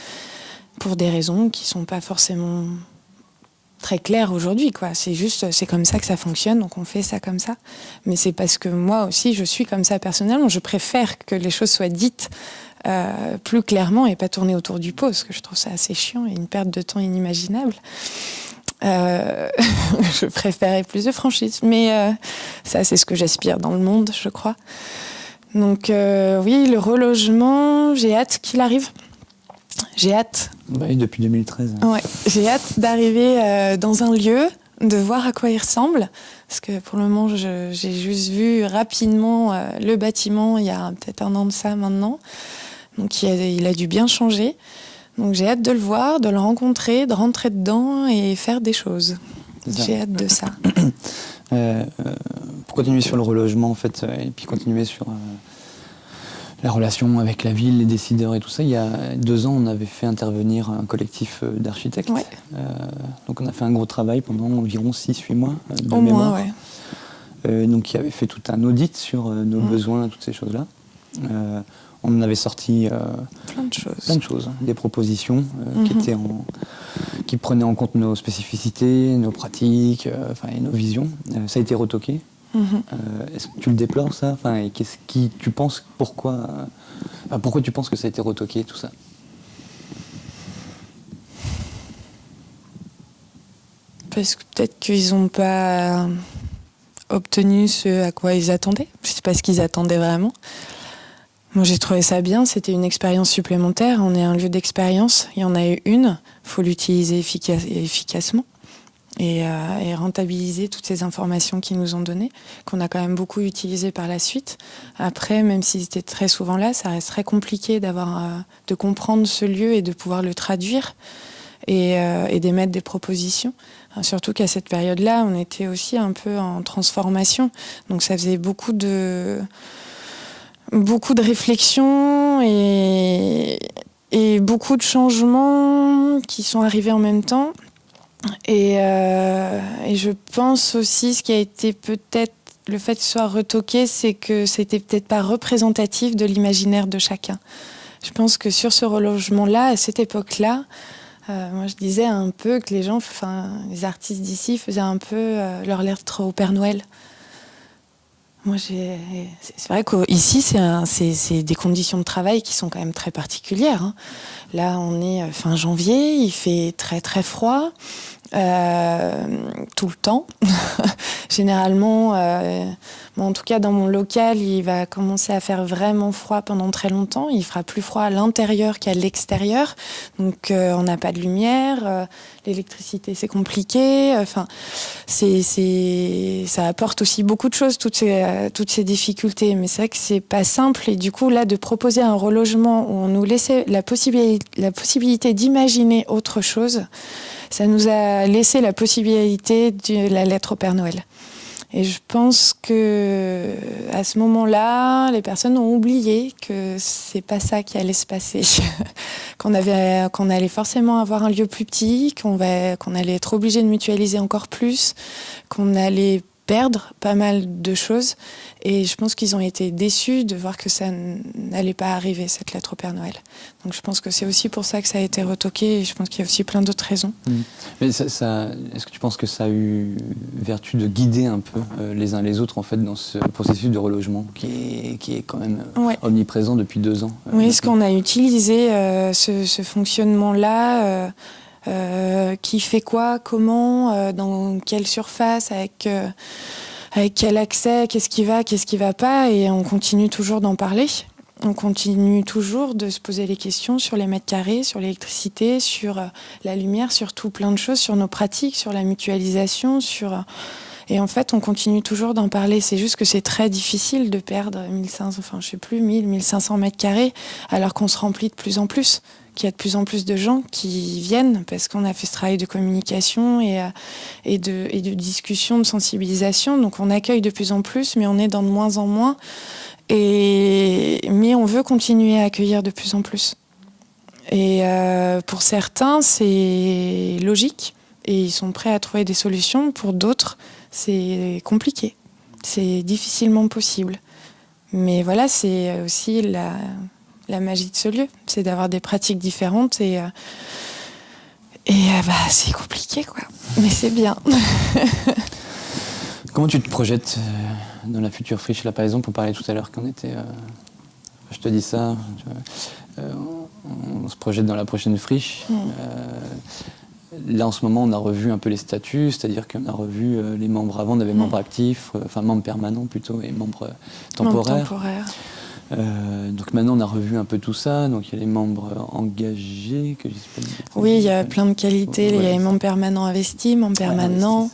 pour des raisons qui sont pas forcément très claires aujourd'hui, quoi. C'est juste, c'est comme ça que ça fonctionne, donc on fait ça comme ça. Mais c'est parce que moi aussi, je suis comme ça personnellement. Je préfère que les choses soient dites plus clairement et pas tourner autour du pot, parce que je trouve ça assez chiant et une perte de temps inimaginable. Je préférais plus de franchise, mais ça, c'est ce que j'aspire dans le monde, je crois. Donc oui, le relogement, j'ai hâte qu'il arrive. J'ai hâte. Oui, depuis 2013. Ouais, j'ai hâte d'arriver dans un lieu, de voir à quoi il ressemble. Parce que pour le moment, j'ai juste vu rapidement le bâtiment il y a peut-être 1 an de ça maintenant. Donc il a dû bien changer. Donc j'ai hâte de le voir, de le rencontrer, de rentrer dedans et faire des choses. J'ai hâte de ça. Pour continuer sur le relogement, en fait, et puis continuer sur la relation avec la ville, les décideurs et tout ça, il y a 2 ans, on avait fait intervenir un collectif d'architectes. Ouais. Donc on a fait un gros travail pendant environ 6-8 mois de Au mémoire. moins, ouais. Donc il avait fait tout un audit sur nos besoins, toutes ces choses-là. On en avait sorti plein de choses, des propositions qui prenaient en compte nos spécificités, nos pratiques, et nos visions. Ça a été retoqué. Est-ce que tu le déplores, ça? Et qu'est-ce qui tu penses, pourquoi tu penses que ça a été retoqué, tout ça? Parce que peut-être qu'ils n'ont pas obtenu ce à quoi ils attendaient. Je ne sais pas ce qu'ils attendaient vraiment. Moi, j'ai trouvé ça bien. C'était une expérience supplémentaire. On est un lieu d'expérience. Il y en a eu une. Il faut l'utiliser efficacement et rentabiliser toutes ces informations qu'ils nous ont données, qu'on a quand même beaucoup utilisées par la suite. Après, même s'ils étaient très souvent là, ça reste très compliqué de comprendre ce lieu et de pouvoir le traduire et d'émettre des propositions. Surtout qu'à cette période-là, on était aussi un peu en transformation. Donc ça faisait beaucoup de réflexions et beaucoup de changements qui sont arrivés en même temps. Et je pense aussi ce qui a été peut-être le fait que ce soit retoqué, c'est que c'était peut-être pas représentatif de l'imaginaire de chacun. Je pense que sur ce relogement-là, à cette époque-là, moi je disais un peu que les gens, les artistes d'ici faisaient un peu leur lettre au Père Noël. Moi, c'est vrai qu'ici, c'est des conditions de travail qui sont quand même très particulières, hein. Là, on est fin janvier, il fait très très froid, tout le temps. Généralement, en tout cas dans mon local, il va commencer à faire vraiment froid pendant très longtemps. Il fera plus froid à l'intérieur qu'à l'extérieur. Donc on n'a pas de lumière, l'électricité c'est compliqué. Ça apporte aussi beaucoup de choses, toutes ces difficultés. Mais c'est vrai que c'est pas simple. Et du coup, là, de proposer un relogement où on nous laissait la possibilité d'imaginer autre chose, ça nous a laissé la possibilité de la lettre au Père Noël. Et je pense que à ce moment-là, les personnes ont oublié que c'est pas ça qui allait se passer, qu'on allait forcément avoir un lieu plus petit, qu'on allait être obligé de mutualiser encore plus, qu'on allait perdre pas mal de choses. Et je pense qu'ils ont été déçus de voir que ça n'allait pas arriver, cette lettre au Père Noël. Donc je pense que c'est aussi pour ça que ça a été retoqué, et je pense qu'il y a aussi plein d'autres raisons. Mais est-ce que tu penses que ça a eu vertu de guider un peu les uns les autres en fait, dans ce processus de relogement qui est quand même omniprésent depuis 2 ans Oui, parce qu'on a utilisé ce fonctionnement-là, qui fait quoi, comment, dans quelle surface, avec quel accès, qu'est-ce qui va pas, et on continue toujours d'en parler. On continue toujours de se poser les questions sur les mètres carrés, sur l'électricité, sur la lumière, sur tout plein de choses, sur nos pratiques, sur la mutualisation, et en fait, on continue toujours d'en parler. C'est juste que c'est très difficile de perdre 1500 mètres carrés, alors qu'on se remplit de plus en plus, qu'il y a de plus en plus de gens qui viennent parce qu'on a fait ce travail de communication et de discussion, de sensibilisation. Donc on accueille de plus en plus, mais on est dans de moins en moins. Mais on veut continuer à accueillir de plus en plus. Et pour certains, c'est logique et ils sont prêts à trouver des solutions. Pour d'autres, c'est compliqué. C'est difficilement possible. Mais voilà, c'est aussi la magie de ce lieu, c'est d'avoir des pratiques différentes et c'est compliqué, quoi. Mais c'est bien. Comment tu te projettes dans la future friche? Là, par exemple, on parlait tout à l'heure qu'on était... je te dis ça, on se projette dans la prochaine friche. Là, en ce moment, on a revu un peu les statuts, c'est-à-dire qu'on a revu les membres avant, on avait membres actifs, membres permanents plutôt, et membres temporaires. Donc maintenant, on a revu un peu tout ça. Donc il y a les membres engagés, que oui, il y a plein de qualités. Il y a les membres permanents investis, membres permanents,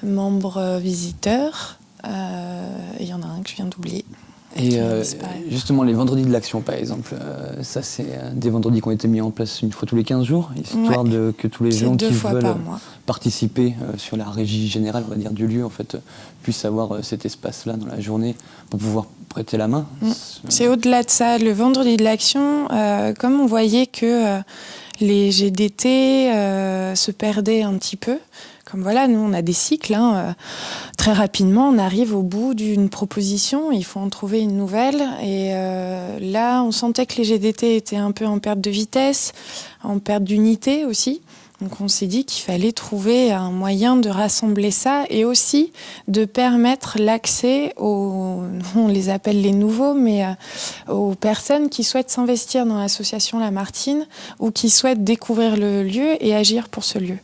membres visiteurs. Il y en a un que je viens d'oublier. Et justement, les vendredis de l'action, par exemple, ça, c'est des vendredis qui ont été mis en place une fois tous les 15 jours, histoire que tous les gens qui veulent participer sur la régie générale, on va dire, du lieu, en fait, puissent avoir cet espace-là dans la journée pour pouvoir prêter la main. C'est au-delà de ça. Le vendredi de l'action, comme on voyait que les GDT se perdaient un petit peu, comme voilà, nous on a des cycles, très rapidement on arrive au bout d'une proposition, il faut en trouver une nouvelle, et là on sentait que les GDT étaient un peu en perte de vitesse, en perte d'unité aussi. Donc on s'est dit qu'il fallait trouver un moyen de rassembler ça et aussi de permettre l'accès on les appelle les nouveaux, mais aux personnes qui souhaitent s'investir dans l'association Lamartine ou qui souhaitent découvrir le lieu et agir pour ce lieu.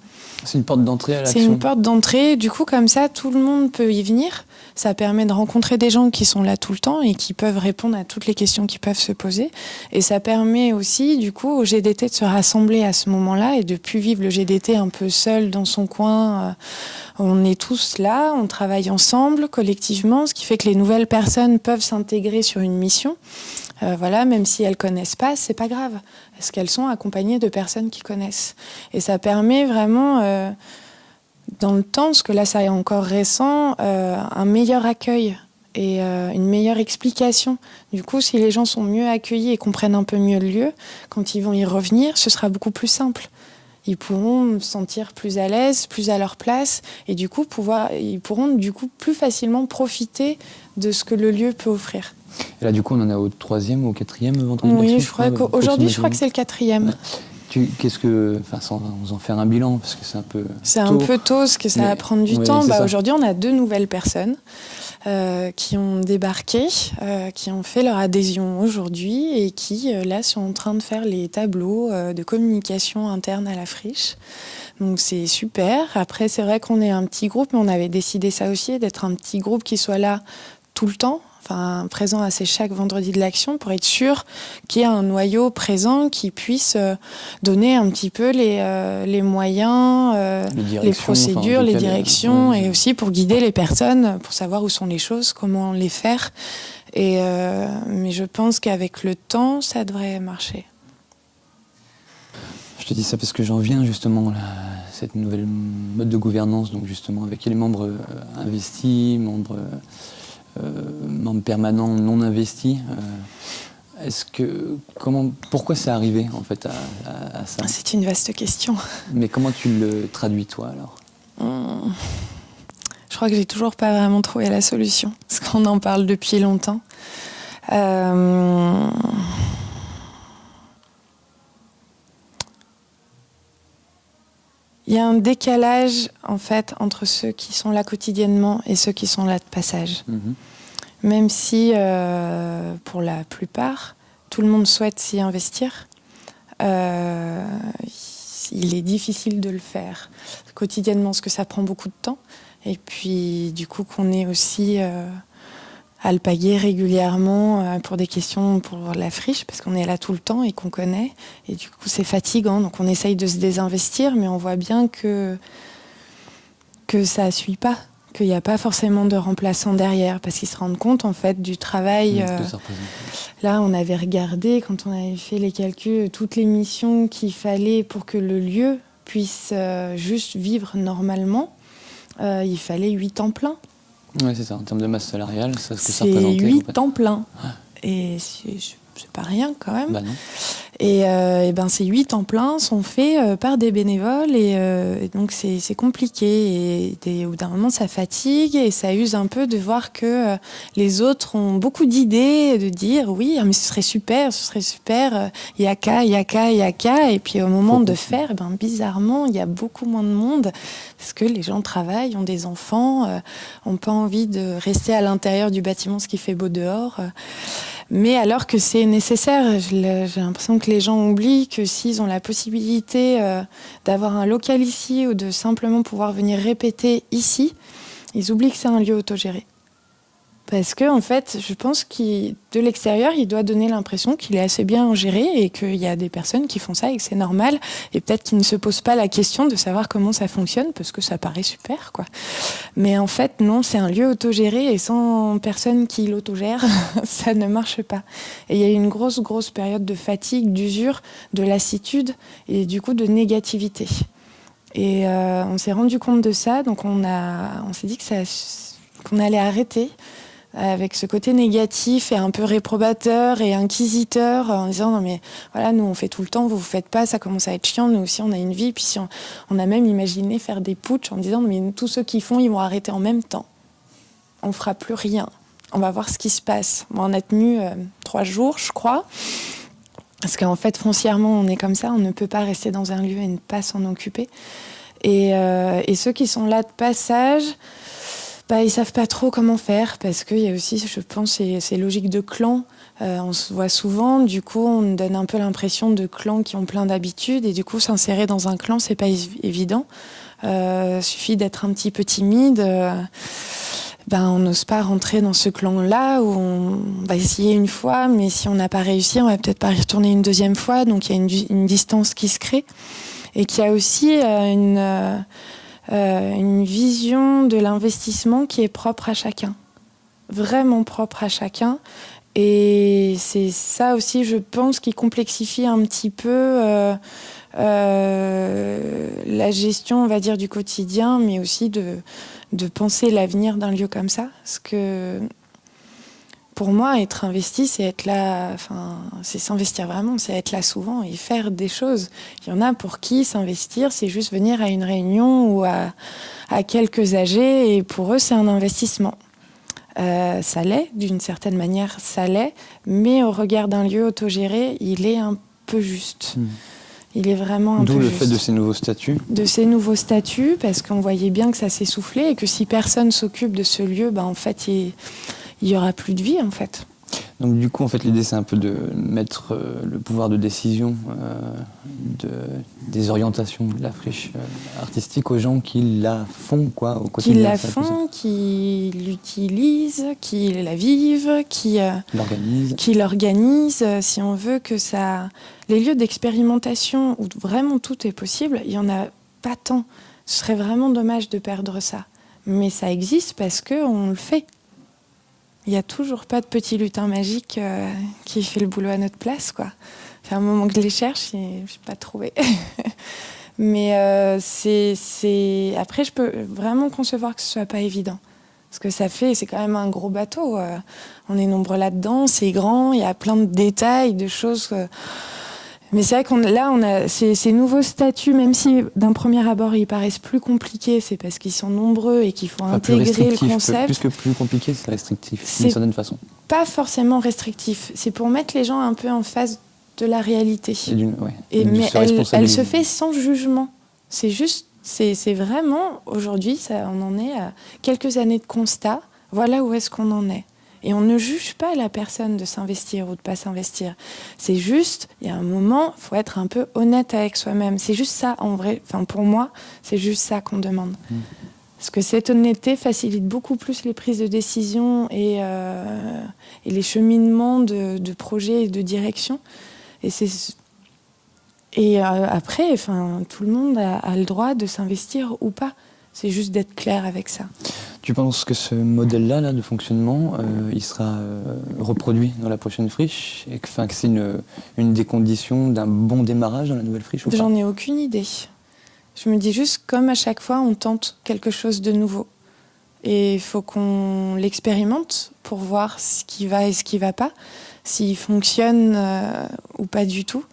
C'est une porte d'entrée à l'action. C'est une porte d'entrée, du coup comme ça tout le monde peut y venir. Ça permet de rencontrer des gens qui sont là tout le temps et qui peuvent répondre à toutes les questions qui peuvent se poser. Et ça permet aussi du coup au GDT de se rassembler à ce moment-là et de plus vivre le GDT un peu seul dans son coin. On est tous là, on travaille ensemble, collectivement, ce qui fait que les nouvelles personnes peuvent s'intégrer sur une mission. Voilà, même si elles connaissent pas, c'est pas grave, parce qu'elles sont accompagnées de personnes qui connaissent. Et ça permet vraiment, dans le temps, parce que là ça est encore récent, un meilleur accueil et une meilleure explication. Du coup, si les gens sont mieux accueillis et comprennent un peu mieux le lieu, quand ils vont y revenir, ce sera beaucoup plus simple. ils pourront se sentir plus à l'aise, plus à leur place, et du coup, ils pourront du coup plus facilement profiter de ce que le lieu peut offrir. Et là, du coup, on en est au 3e ou au 4e vendredi Oui, d'action, je crois qu'aujourd'hui, je crois que c'est le 4e. Ouais. Sans en faire un bilan, parce que c'est un peu C'est un peu tôt, parce que ça va prendre du temps. Aujourd'hui, on a 2 nouvelles personnes qui ont débarqué, qui ont fait leur adhésion aujourd'hui et qui, là, sont en train de faire les tableaux de communication interne à la friche. Donc, c'est super. Après, c'est vrai qu'on est un petit groupe, mais on avait décidé ça aussi, d'être un petit groupe qui soit là tout le temps, enfin présent assez chaque vendredi de l'action, pour être sûr qu'il y ait un noyau présent qui puisse donner un petit peu les moyens, les procédures, les directions, et aussi pour guider les personnes, pour savoir où sont les choses, comment les faire. Mais je pense qu'avec le temps, ça devrait marcher. Je te dis ça parce que j'en viens justement à cette nouvelle mode de gouvernance, donc justement avec les membres investis, membres permanents non investis. Pourquoi c'est arrivé en fait à ça ? C'est une vaste question. Mais comment tu le traduis toi alors ? Je crois que j'ai toujours pas vraiment trouvé la solution, parce qu'on en parle depuis longtemps. Il y a un décalage en fait entre ceux qui sont là quotidiennement et ceux qui sont là de passage. Même si pour la plupart tout le monde souhaite s'y investir, il est difficile de le faire quotidiennement parce que ça prend beaucoup de temps, et puis du coup qu'on est aussi alpaguer régulièrement pour des questions pour la friche, parce qu'on est là tout le temps et qu'on connaît, et du coup c'est fatigant, donc on essaye de se désinvestir, mais on voit bien que ça ne suit pas, qu'il n'y a pas forcément de remplaçant derrière, parce qu'ils se rendent compte en fait du travail. Là on avait regardé, quand on avait fait les calculs, toutes les missions qu'il fallait pour que le lieu puisse juste vivre normalement, il fallait 8 temps plein. Oui, c'est ça. En termes de masse salariale, c'est ce que ça représentait. C'est 8 en fait. temps plein. Et c'est pas rien quand même. Bah non. Et ces 8 temps plein sont faits par des bénévoles, et donc c'est compliqué. Et au bout d'un moment, ça fatigue et ça use un peu de voir que les autres ont beaucoup d'idées, de dire oui, mais ce serait super, il y a qu'à. Et puis au moment de faire, bizarrement, il y a beaucoup moins de monde parce que les gens travaillent, ont des enfants, n'ont pas envie de rester à l'intérieur du bâtiment, ce qui fait beau dehors. Mais alors que c'est nécessaire, j'ai l'impression que les gens oublient que s'ils ont la possibilité d'avoir un local ici ou de simplement pouvoir venir répéter ici, ils oublient que c'est un lieu autogéré. Parce que en fait, je pense que de l'extérieur, il doit donner l'impression qu'il est assez bien géré et qu'il y a des personnes qui font ça et que c'est normal, et peut-être qu'ils ne se posent pas la question de savoir comment ça fonctionne parce que ça paraît super, quoi. Mais en fait, non, c'est un lieu autogéré et sans personne qui l'autogère, ça ne marche pas. Et il y a eu une grosse période de fatigue, d'usure, de lassitude et du coup de négativité. Et on s'est rendu compte de ça, donc on s'est dit qu'on allait arrêter avec ce côté négatif et un peu réprobateur et inquisiteur, en disant non mais voilà, nous on fait tout le temps, vous faites pas, ça commence à être chiant, nous aussi on a une vie. Puis si on a même imaginé faire des putschs en disant mais tous ceux qui font, ils vont arrêter en même temps, on fera plus rien, on va voir ce qui se passe. Bon, on a tenu 3 jours je crois, parce qu'en fait foncièrement on est comme ça, on ne peut pas rester dans un lieu et ne pas s'en occuper. Et ceux qui sont là de passage, ils savent pas trop comment faire, parce qu'il y a aussi, je pense, ces logiques de clans. On se voit souvent, du coup, on donne un peu l'impression de clans qui ont plein d'habitudes, et du coup, s'insérer dans un clan, c'est pas évident. Suffit d'être un petit peu timide. On n'ose pas rentrer dans ce clan-là, où on va essayer une fois, mais si on n'a pas réussi, on va peut-être pas y retourner une deuxième fois. Donc, il y a une distance qui se crée, et qu'il y a aussi une vision de l'investissement qui est propre à chacun, vraiment propre à chacun. Et c'est ça aussi, je pense, qui complexifie un petit peu la gestion, on va dire, du quotidien, mais aussi de penser l'avenir d'un lieu comme ça. Parce que Pour moi, être investi, c'est être là, c'est s'investir vraiment, c'est être là souvent et faire des choses. Il y en a pour qui s'investir, c'est juste venir à une réunion ou à quelques AG, et pour eux, c'est un investissement. Ça l'est, d'une certaine manière, ça l'est, mais au regard d'un lieu autogéré, il est un peu juste. Il est vraiment un peu juste. D'où le fait de ces nouveaux statuts. De ces nouveaux statuts, parce qu'on voyait bien que ça s'essoufflait et que si personne s'occupe de ce lieu, en fait, il n'y aura plus de vie, en fait. Donc du coup, en fait, l'idée, c'est un peu de mettre le pouvoir de décision des orientations de la friche artistique aux gens qui la font, quoi, au quotidien. Qui la font, qui l'utilisent, qui la vivent, qui l'organisent. Si on veut que ça... Les lieux d'expérimentation où vraiment tout est possible, il n'y en a pas tant. Ce serait vraiment dommage de perdre ça. Mais ça existe parce qu'on le fait. Il n'y a toujours pas de petit lutin magique qui fait le boulot à notre place, quoi. Ça fait un moment que je les cherche, je n'ai pas trouvé. Mais après, je peux vraiment concevoir que ce ne soit pas évident. Parce que c'est quand même un gros bateau. On est nombreux là-dedans, c'est grand, il y a plein de détails, de choses... Mais c'est vrai on a ces nouveaux statuts, même si d'un premier abord ils paraissent plus compliqués, c'est parce qu'ils sont nombreux et qu'il faut intégrer le concept. Plus que plus compliqué, c'est restrictif, d'une certaine façon. Pas forcément restrictif, c'est pour mettre les gens un peu en face de la réalité. Mais elle se fait sans jugement. C'est juste, c'est vraiment, aujourd'hui, on en est à quelques années de constat, voilà où est-ce qu'on en est. Et on ne juge pas la personne de s'investir ou de ne pas s'investir. C'est juste, il y a un moment, il faut être un peu honnête avec soi-même. C'est juste ça, en vrai. Pour moi, c'est juste ça qu'on demande. Parce que cette honnêteté facilite beaucoup plus les prises de décision et les cheminements de projets et de direction. Et après, tout le monde a le droit de s'investir ou pas. C'est juste d'être clair avec ça. Tu penses que ce modèle-là de fonctionnement, il sera reproduit dans la prochaine friche et que c'est une des conditions d'un bon démarrage dans la nouvelle friche ou pas ? J'en ai aucune idée. Je me dis juste, comme à chaque fois, on tente quelque chose de nouveau. Et il faut qu'on l'expérimente pour voir ce qui va et ce qui ne va pas, s'il fonctionne ou pas du tout.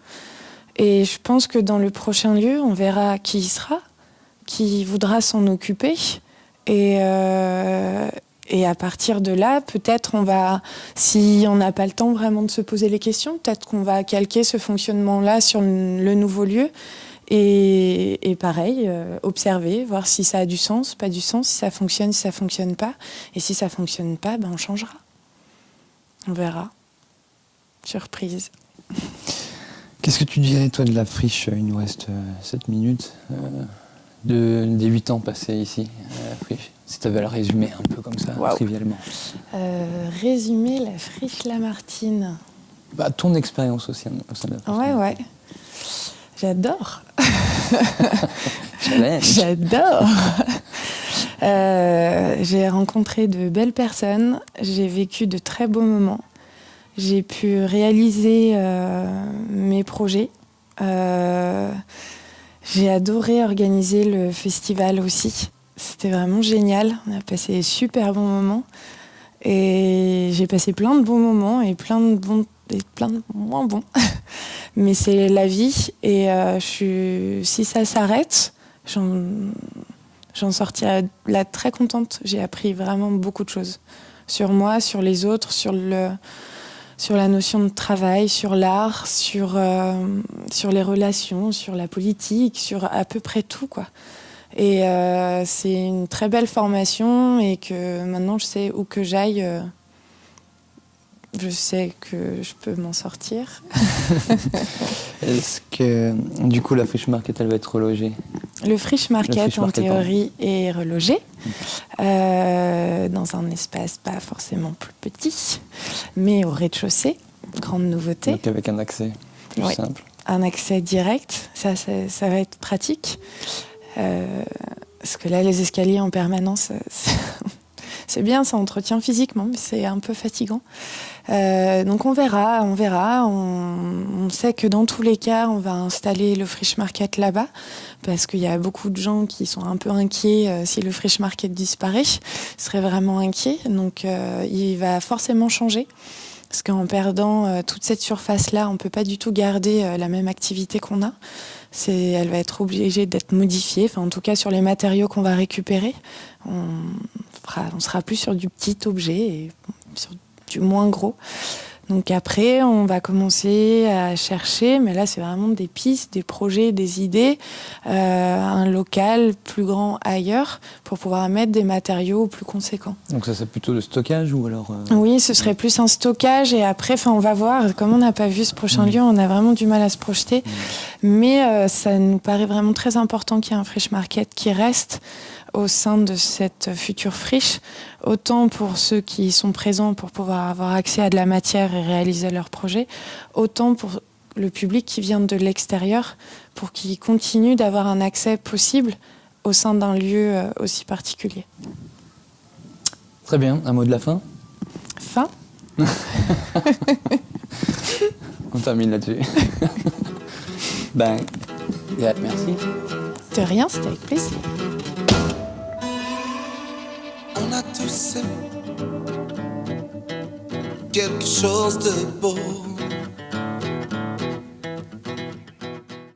Et je pense que dans le prochain lieu, on verra qui y sera, qui voudra s'en occuper. Et à partir de là, peut-être si on n'a pas le temps vraiment de se poser les questions, peut-être qu'on va calquer ce fonctionnement-là sur le nouveau lieu et pareil, observer, voir si ça a du sens, pas du sens, si ça fonctionne pas. Et si ça fonctionne pas, on changera. On verra. Surprise. Qu'est-ce que tu dirais, toi, de la friche ? Il nous reste 7 minutes. Des 8 ans passés ici à la friche, si tu avais à le résumer un peu comme ça, trivialement. Résumer la friche Lamartine. Ton expérience aussi au sein de la friche. Ouais. J'adore. Challenge. J'adore. J'ai rencontré de belles personnes, j'ai vécu de très beaux moments. J'ai pu réaliser mes projets. J'ai adoré organiser le festival aussi. C'était vraiment génial. On a passé des super bons moments. Et j'ai passé plein de bons moments et plein de moins bons. Mais c'est la vie. Et si ça s'arrête, j'en sortirai là très contente. J'ai appris vraiment beaucoup de choses. Sur moi, sur les autres, sur la notion de travail, sur l'art, sur les relations, sur la politique, sur à peu près tout, quoi. Et c'est une très belle formation et que maintenant je sais où que j'aille, je sais que je peux m'en sortir. Est-ce que, du coup, la Friche Market, elle va être relogée ? Le Friche Market, en théorie, est relogé dans un espace pas forcément plus petit, mais au rez-de-chaussée, grande nouveauté. Donc avec un accès plus simple. Un accès direct, ça va être pratique. Parce que là, les escaliers en permanence, c'est bien, ça entretient physiquement, mais c'est un peu fatigant. Donc on verra. On sait que dans tous les cas, on va installer le Frisch Market là-bas, parce qu'il y a beaucoup de gens qui sont un peu inquiets si le Frisch Market disparaît. Ils seraient vraiment inquiets. Donc il va forcément changer. Parce qu'en perdant toute cette surface-là, on ne peut pas du tout garder la même activité qu'on a. Elle va être obligée d'être modifiée, en tout cas sur les matériaux qu'on va récupérer. On sera plus sur du petit objet et sur du moins gros. Donc après, on va commencer à chercher, mais là c'est vraiment des pistes, des projets, des idées, un local plus grand ailleurs pour pouvoir mettre des matériaux plus conséquents. Donc ça c'est plutôt le stockage ou alors Oui, ce serait plus un stockage et après, on va voir. Comme on n'a pas vu ce prochain lieu, on a vraiment du mal à se projeter. Mais ça nous paraît vraiment très important qu'il y ait un Frisch Market qui reste au sein de cette future friche, autant pour ceux qui sont présents pour pouvoir avoir accès à de la matière et réaliser leurs projets, autant pour le public qui vient de l'extérieur, pour qu'il continue d'avoir un accès possible au sein d'un lieu aussi particulier. Très bien, un mot de la fin ? Fin ? On termine là-dessus. Merci. De rien, c'était avec plaisir. On a tous quelque chose de beau.